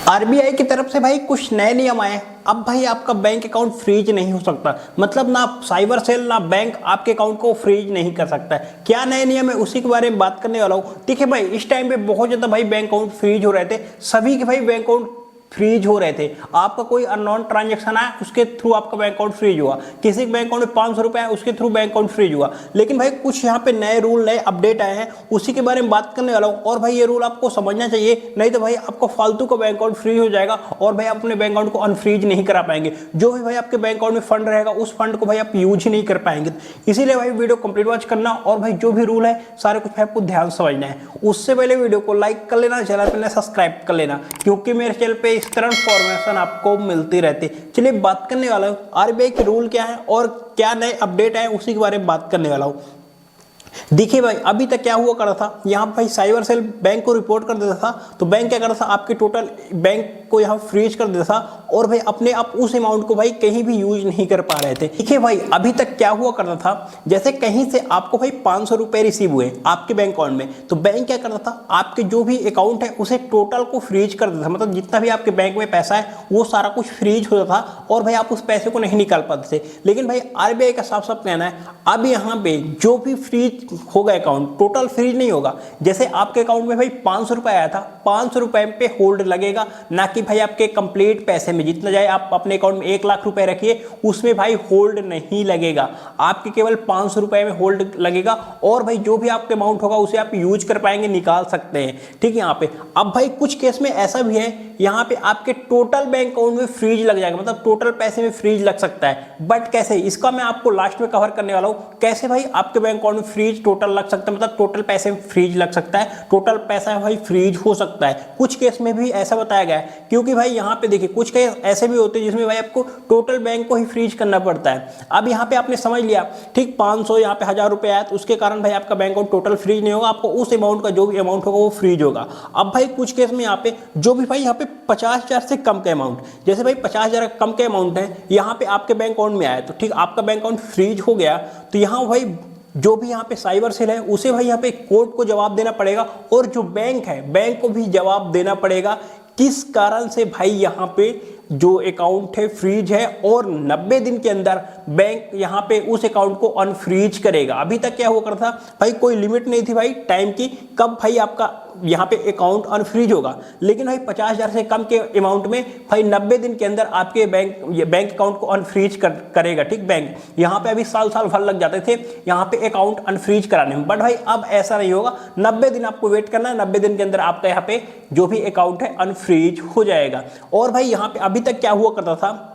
RBI की तरफ से भाई कुछ नए नियम आए। अब भाई आपका बैंक अकाउंट फ्रीज नहीं हो सकता, मतलब ना साइबर सेल ना बैंक आपके अकाउंट को फ्रीज नहीं कर सकता है। क्या नए नियम है उसी के बारे में बात करने वाला हूँ। देखिए भाई इस टाइम पे बहुत ज्यादा भाई बैंक अकाउंट फ्रीज हो रहे थे, सभी के भाई बैंक अकाउंट फ्रीज हो रहे थे। आपका कोई अननोन ट्रांजैक्शन आया उसके थ्रू आपका बैंक अकाउंट फ्रीज हुआ, किसी के बैंक अकाउंट में 500 रुपए आया उसके थ्रू बैंक अकाउंट फ्रीज हुआ। लेकिन भाई कुछ यहाँ पे नए रूल नए अपडेट आए हैं, उसी के बारे में बात करने वाला हूँ। और भाई ये रूल आपको समझना चाहिए, नहीं तो भाई आपको फालतू का बैंक अकाउंट फ्रीज हो जाएगा और भाई अपने बैंक अकाउंट को अनफ्रीज नहीं करा पाएंगे। जो भी भाई आपके बैंक अकाउंट में फंड रहेगा उस फंड को भाई आप यूज ही नहीं कर पाएंगे। इसीलिए भाई वीडियो कंप्लीट वॉच करना और भाई जो भी रूल है सारे कुछ आपको ध्यान समझना है। उससे पहले वीडियो को लाइक कर लेना, चैनल पर सब्सक्राइब कर लेना, क्योंकि मेरे चैनल पे इस तरह फॉर्मेशन आपको मिलती रहती। चलिए बात करने वाला हूं आरबीआई के रूल क्या है और क्या नए अपडेट आए उसी के बारे में बात करने वाला हूं। देखिए भाई अभी तक क्या हुआ करता था, यहाँ भाई साइबर सेल बैंक को रिपोर्ट कर देता था तो बैंक क्या करता था, आपके टोटल बैंक को यहाँ फ्रीज कर देता था और भाई अपने आप उस अमाउंट को भाई कहीं भी यूज नहीं कर पा रहे थे। देखिए भाई अभी तक क्या हुआ करता था, जैसे कहीं से आपको भाई 500 रुपए रिसीव हुए आपके बैंक अकाउंट में, तो बैंक क्या करता था, आपके जो भी अकाउंट है उसे टोटल को फ्रीज कर देता था। मतलब जितना भी आपके बैंक में पैसा है वो सारा कुछ फ्रीज होता था और भाई आप उस पैसे को नहीं निकाल पाते थे। लेकिन भाई आरबीआई का साफ साफ कहना है अब यहाँ पे जो भी फ्रीज होगा अकाउंट टोटल फ्रीज नहीं होगा। जैसे आपके अकाउंट में भाई 500 रुपए आया था, 500 रुपए पे होल्ड लगेगा, ना कि भाई आपके कंप्लीट पैसे में। जितना जाए आप अपने अकाउंट में 1 लाख रुपए रखिए उसमें भाई होल्ड नहीं लगेगा, आपके केवल 500 रुपए में होल्ड लगेगा और भाई जो भी आपके अमाउंट होगा उसे आप यूज कर पाएंगे, निकाल सकते हैं। ठीक है यहाँ पे अब भाई कुछ केस में ऐसा भी है यहाँ पे आपके टोटल बैंक अकाउंट में फ्रीज लग जाएगा, मतलब टोटल पैसे में फ्रीज लग सकता है। बट कैसे, इसका मैं आपको लास्ट में कवर करने वाला हूँ। कैसे भाई आपके बैंक अकाउंट में फ्रीज टोटल लग सकता है, मतलब टोटल पैसे में फ्रीज लग सकता है, टोटल पैसा भाई फ्रीज हो सकता है। कुछ केस में भी ऐसा बताया गया है, क्योंकि भाई यहाँ पे देखिए कुछ केस ऐसे भी होते हैं जिसमें भाई आपको टोटल बैंक को ही फ्रीज करना पड़ता है। अब यहाँ पे आपने समझ लिया ठीक 500 यहाँ पे 1000 रुपए आया तो उसके कारण भाई आपका बैंक अकाउंट टोटल फ्रीज नहीं होगा, आपको उस अमाउंट का जो भी अमाउंट होगा वो फ्रीज होगा। अब भाई कुछ केस में यहाँ पे जो भी भाई यहाँ पे 50,000 से कम का अमाउंट, जैसे भाई 50,000 कम के अमाउंट है यहाँ पे आपके बैंक अकाउंट में आया तो ठीक आपका बैंक अकाउंट फ्रीज हो गया, तो यहाँ भाई जो भी यहाँ पे साइबर सेल है उसे भाई यहाँ पे कोर्ट को जवाब देना पड़ेगा और जो बैंक है बैंक को भी जवाब देना पड़ेगा किस कारण से भाई यहाँ पे जो अकाउंट है फ्रीज है, और 90 दिन के अंदर बैंक यहाँ पे उस अकाउंट को अनफ्रीज करेगा। अभी तक क्या हुआ करता था भाई, कोई लिमिट नहीं थी भाई टाइम की कब भाई आपका यहाँ पे अकाउंट अनफ्रीज होगा। लेकिन भाई 50,000 से कम के अमाउंट में भाई 90 दिन के अंदर आपके बैंक अकाउंट को अनफ्रीज करेगा। ठीक, बैंक यहाँ पे अभी साल भर लग जाते थे यहाँ पे अकाउंट अनफ्रीज कराने में, बट भाई अब ऐसा नहीं होगा। 90 दिन आपको वेट करना है, 90 दिन के अंदर आपका यहाँ पे जो भी अकाउंट है अनफ्रीज हो जाएगा। और भाई यहाँ पे अभी तक क्या हुआ करता था,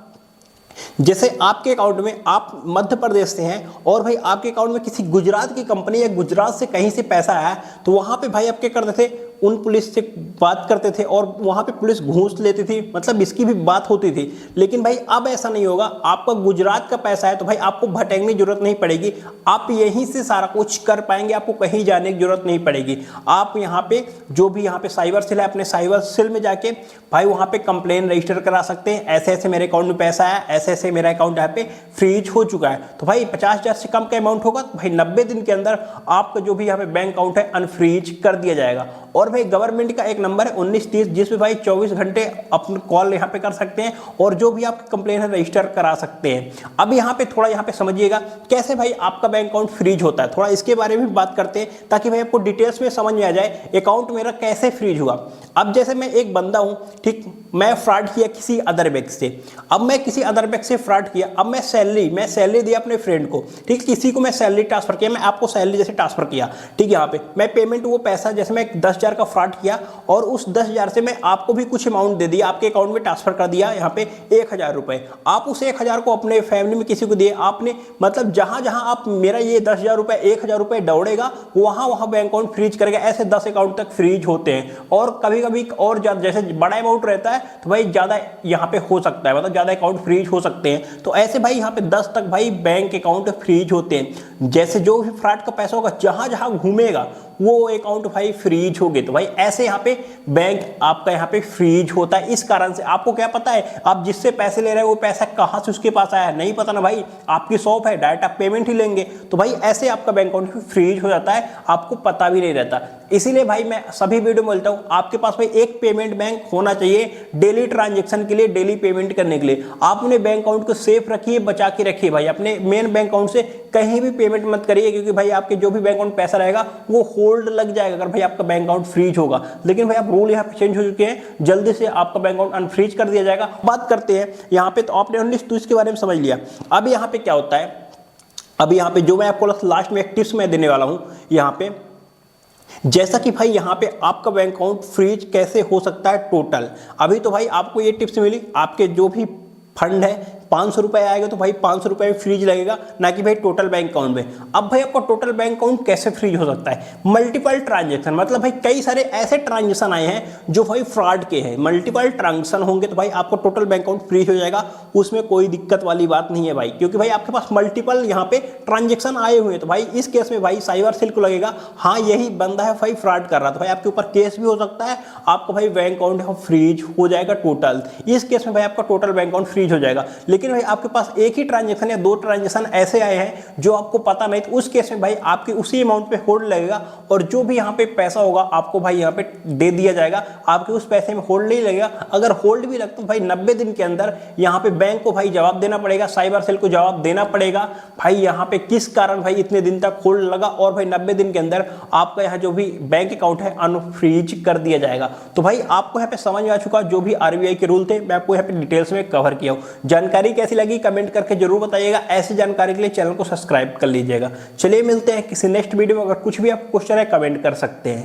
जैसे आपके अकाउंट में आप मध्य प्रदेश से हैं और भाई आपके अकाउंट में किसी गुजरात की कंपनी या गुजरात से कहीं से पैसा आया तो वहां पे भाई आप क्या करते थे, उन पुलिस से बात करते थे और वहां पे पुलिस घूस लेती थी, मतलब इसकी भी बात होती थी। लेकिन भाई अब ऐसा नहीं होगा, आपका गुजरात का पैसा है तो भाई आपको भटकने की जरूरत नहीं पड़ेगी, आप यहीं से सारा कुछ कर पाएंगे, आपको कहीं जाने की जरूरत नहीं पड़ेगी। आप यहाँ पे जो भी यहाँ पे साइबर सेल है अपने साइबर सेल में जाके भाई वहां पे कंप्लेन रजिस्टर करा सकते हैं, ऐसे ऐसे मेरे अकाउंट में पैसा आया, ऐसे ऐसे मेरा अकाउंट यहाँ पे फ्रीज हो चुका है। तो भाई 50,000 से कम का अमाउंट होगा तो भाई 90 दिन के अंदर आपका जो भी यहाँ पे बैंक अकाउंट है अनफ्रीज कर दिया जाएगा। और भाई गवर्नमेंट का एक नंबर है 1930 जिसमें भाई 24 घंटे अपने कॉल यहाँ पे कर सकते हैं और जो भी आपकी कंप्लेन है रजिस्टर करा सकते हैं। अब यहाँ पे थोड़ा यहाँ पे समझिएगा कैसे भाई आपका बैंक अकाउंट फ्रीज होता है, थोड़ा इसके बारे में भी बात करते हैं ताकि भाई आपको डिटेल्स में समझ में आ जाए अकाउंट मेरा कैसे फ्रीज हुआ। अब जैसे मैं एक बंदा हूं, ठीक, मैं फ्रॉड किया किसी अदर बैंक से, अब मैं किसी अदर बैंक से फ्रॉड किया, अब मैं सैलरी दिया अपने फ्रेंड को, ठीक, किसी को मैं सैलरी ट्रांसफर किया, मैं आपको सैलरी जैसे ट्रांसफर किया, ठीक, यहाँ पे मैं पेमेंट वो पैसा जैसे मैं 10,000 का फ्रॉड किया और उस 10,000 से मैं आपको भी कुछ अमाउंट दे दिया, आपके अकाउंट में ट्रांसफर कर दिया यहाँ पे 1,000 रुपए, आप उस 1,000 को अपने फैमिली में किसी को दिए आपने, मतलब जहां जहां आप मेरा ये 10,000 रुपए 1,000 रुपए दौड़ेगा वहां बैंक अकाउंट फ्रीज करेगा। ऐसे 10 अकाउंट तक फ्रीज होते हैं और कभी कभी और जैसे बड़ा अमाउंट रहता है तो भाई ज्यादा यहाँ पे हो सकता है, मतलब ज्यादा अकाउंट फ्रीज हो सकते हैं। तो ऐसे भाई यहाँ पे 10 तक भाई बैंक अकाउंट फ्रीज होते हैं। जैसे जो भी फ्रॉड का पैसा होगा जहां जहां घूमेगा वो अकाउंट भाई फ्रीज हो गए। तो भाई ऐसे यहाँ पे बैंक आपका यहाँ पे फ्रीज होता है। इस कारण से आपको क्या पता है, आप जिससे पैसे ले रहे हैं वो पैसा कहां से उसके पास आया है, नहीं पता ना भाई। आपकी शॉप है, डायरेक्ट आप पेमेंट ही लेंगे, तो भाई ऐसे आपका बैंक अकाउंट फ्रीज हो जाता है, आपको पता भी नहीं रहता। इसीलिए भाई मैं सभी वीडियो में बोलता हूं, आपके पास भाई एक पेमेंट बैंक होना चाहिए डेली ट्रांजेक्शन के लिए, डेली पेमेंट करने के लिए। आप अपने बैंक अकाउंट को सेफ रखिए, बचा के रखिए भाई। अपने मेन बैंक अकाउंट से कहीं भी पेमेंट मत करिए, क्योंकि भाई आपके जो भी बैंक अकाउंट पैसा रहेगा वो होल्ड लग जाएगा अगर भाई आपका बैंक अकाउंट फ्रीज होगा। लेकिन भाई आप रूल यहाँ पे चेंज हो चुके हैं, जल्दी से आपका बैंक अकाउंट अनफ्रीज कर दिया जाएगा। बात करते हैं यहाँ पे, तो आपने ओनली तो इसके बारे में समझ लिया। अब यहाँ पे क्या होता है, अभी यहाँ पे जो मैं आपको लास्ट में एक टिप्स मैं देने वाला हूँ यहाँ पे, जैसा कि भाई यहाँ पे आपका बैंक अकाउंट फ्रीज कैसे हो सकता है टोटल। अभी तो भाई आपको ये टिप्स मिली, आपके जो भी फंड है 500 रुपए आएगा तो भाई 500 रुपए में फ्रीज लगेगा, ना कि भाई टोटल बैंक अकाउंट में। अब भाई आपका टोटल बैंक अकाउंट कैसे फ्रीज हो सकता है, मल्टीपल ट्रांजेक्शन, मतलब भाई कई सारे ऐसे ट्रांजेक्शन आए हैं जो भाई फ्रॉड के हैं। मल्टीपल ट्रांजेक्शन होंगे तो भाई आपको टोटल बैंक अकाउंट फ्रीज हो जाएगा, उसमें कोई दिक्कत वाली बात नहीं है भाई, क्योंकि भाई आपके पास मल्टीपल यहाँ पे ट्रांजेक्शन आए हुए हैं। तो भाई इस केस में भाई साइबर सेल को लगेगा हाँ यही बंदा है भाई फ्रॉड कर रहा, तो भाई आपके ऊपर केस भी हो सकता है, आपका भाई बैंक अकाउंट फ्रीज हो जाएगा टोटल। इस केस में भाई आपका टोटल बैंक अकाउंट फ्रीज हो जाएगा। लेकिन भाई आपके पास एक ही ट्रांजैक्शन या दो ट्रांजैक्शन ऐसे आए हैं जो आपको पता नहीं, तो उस केस में भाई आपके उसी अमाउंट पे होल्ड लगेगा, और जो भी यहाँ पे पैसा होगा आपको भाई यहाँ पे दे दिया जाएगा, आपके उस पैसे में होल्ड नहीं लगेगा। अगर होल्ड भी लगता तो भाई 90 दिन के अंदर यहाँ पे बैंक को भाई जवाब देना पड़ेगा, साइबर सेल को जवाब देना पड़ेगा भाई यहाँ पे किस कारण भाई इतने दिन तक होल्ड लगा, और भाई 90 दिन के अंदर आपका यहाँ जो भी बैंक अकाउंट है अनफ्रीज कर दिया जाएगा। तो भाई आपको यहाँ पे समझ में आ चुका जो भी आरबीआई के रूल थे, मैं आपको यहाँ पे डिटेल्स में कवर किया हूँ। जानकारी कैसी लगी कमेंट करके जरूर बताइएगा। ऐसी जानकारी के लिए चैनल को सब्सक्राइब कर लीजिएगा। चलिए मिलते हैं किसी नेक्स्ट वीडियो में। अगर कुछ भी आपको क्वेश्चन है कमेंट कर सकते हैं।